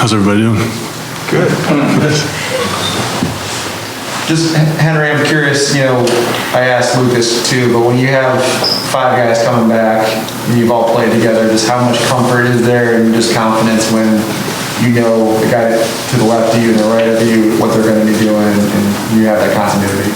How's everybody doing? Good. Just, Henry, I'm curious, I asked Lucas too, but when you have 5 guys coming back and you've all played together, just how much comfort is there and just confidence when you know the guy to the left of you and the right of you, what they're going to be doing, and you have that continuity?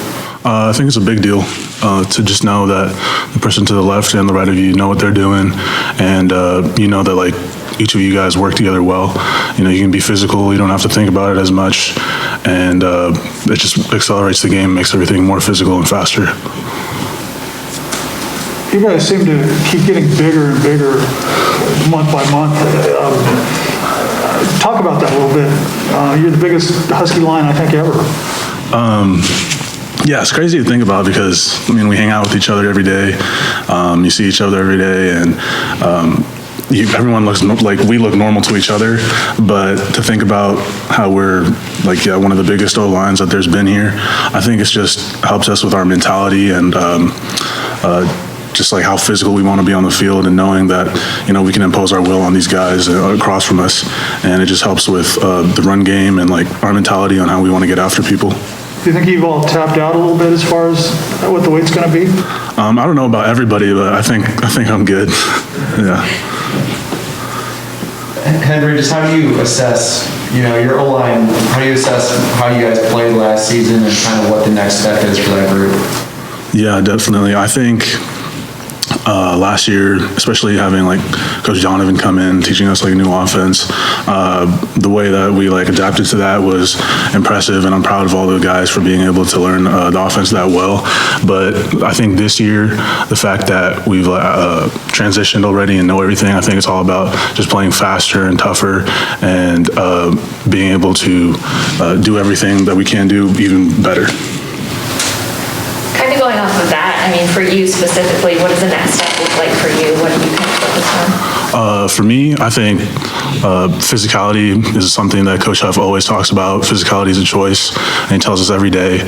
I think it's a big deal to just know that the person to the left and the right of you know what they're doing, and you know that like each of you guys work together well. You can be physical, you don't have to think about it as much, and it just accelerates the game, makes everything more physical and faster. You guys seem to keep getting bigger and bigger month by month. Talk about that a little bit. You're the biggest Husky line, I think, ever. Yeah, it's crazy to think about because, we hang out with each other every day. You see each other every day, and everyone looks like we look normal to each other, but to think about how we're like one of the biggest O-lines that there's been here, I think it's just helps us with our mentality and just like how physical we want to be on the field, and knowing that we can impose our will on these guys across from us, and it just helps with the run game and like our mentality on how we want to get after people. Do you think you've all tapped out a little bit as far as what the weight's going to be? I don't know about everybody, but I think I'm good. Yeah. Henry, just how do you assess, your O-line, how do you assess how you guys played last season and kind of what the next step is for that group? Yeah, definitely. I think last year, especially having like Coach Donovan come in, teaching us like a new offense, the way that we like adapted to that was impressive, and I'm proud of all the guys for being able to learn the offense that well. But I think this year, the fact that we've transitioned already and know everything, I think it's all about just playing faster and tougher, and being able to do everything that we can do even better. Kind of going off of that, for you specifically, what does the next step look like for you? What are you kind of focused on? For me, I think physicality is something that Coach Huff always talks about. Physicality is a choice, and he tells us every day.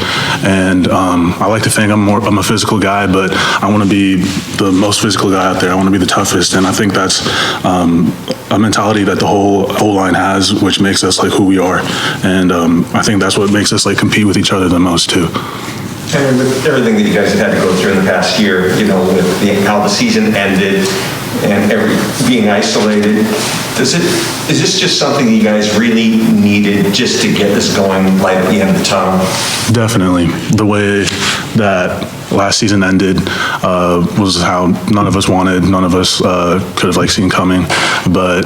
And I like to think I'm a physical guy, but I want to be the most physical guy out there. I want to be the toughest, and I think that's a mentality that the whole O-line has, which makes us like who we are. And I think that's what makes us like compete with each other the most too. And with everything that you guys have had to go through in the past year, with how the season ended and being isolated, is this just something that you guys really needed just to get this going, light at the end of the tunnel? Definitely. The way that last season ended was how none of us wanted, none of us could have seen coming, but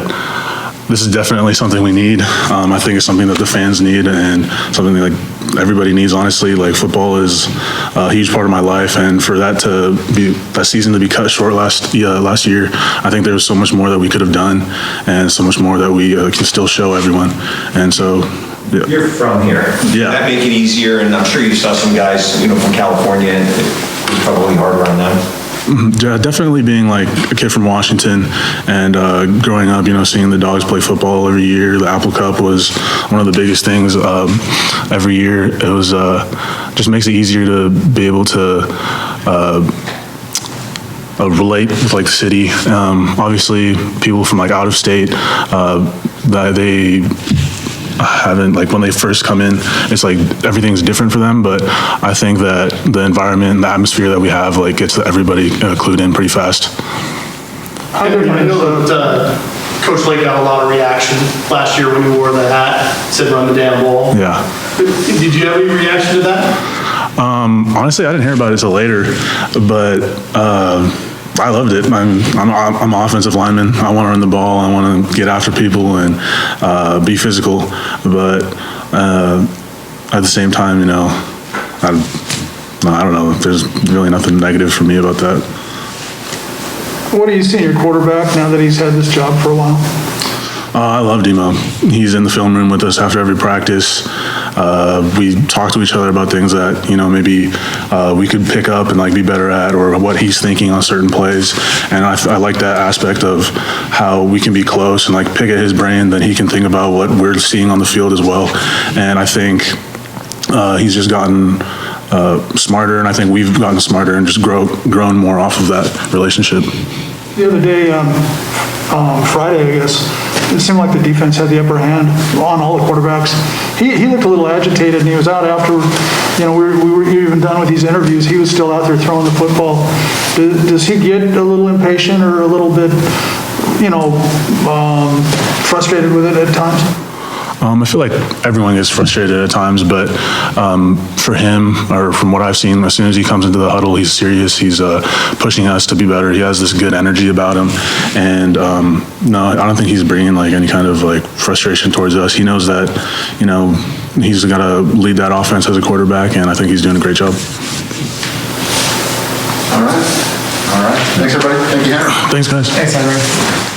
this is definitely something we need. I think it's something that the fans need, and something that everybody needs, honestly. Football is a huge part of my life, and for that season to be cut short last year, I think there was so much more that we could have done, and so much more that we can still show everyone. And so, yeah. You're from here. Yeah. That make it easier, and I'm sure you saw some guys, from California, and it was probably harder on them. Yeah, definitely being a kid from Washington and growing up, seeing the Dogs play football every year. The Apple Cup was one of the biggest things every year. It was just makes it easier to be able to relate with the city. Obviously, people from out of state, that they haven't, when they first come in, it's everything's different for them, but I think that the environment, the atmosphere that we have, gets everybody clued in pretty fast. I know that Coach Lake got a lot of reaction last year when he wore the hat, said run the damn ball. Yeah. Did you have any reaction to that? Honestly, I didn't hear about it until later, but I loved it. I'm an offensive lineman. I want to run the ball. I want to get after people and be physical. But at the same time, I don't know. There's really nothing negative for me about that. What do you see in your quarterback now that he's had this job for a while? I love Demo. He's in the film room with us after every practice. We talk to each other about things that, maybe we could pick up and be better at, or what he's thinking on certain plays. And I like that aspect of how we can be close and pick at his brain, that he can think about what we're seeing on the field as well. And I think he's just gotten smarter, and I think we've gotten smarter and just grown more off of that relationship. The other day, Friday, I guess, it seemed like the defense had the upper hand on all the quarterbacks. He looked a little agitated, and he was out after, we were even done with these interviews. He was still out there throwing the football. Does he get a little impatient or a little bit, frustrated with it at times? I feel like everyone gets frustrated at times, but for him, or from what I've seen, as soon as he comes into the huddle, he's serious. He's pushing us to be better. He has this good energy about him, and no, I don't think he's bringing like any kind of like frustration towards us. He knows that, he's got to lead that offense as a quarterback, and I think he's doing a great job. All right. Thanks, everybody. Thank you, Henry. Thanks, guys. Thanks, Henry.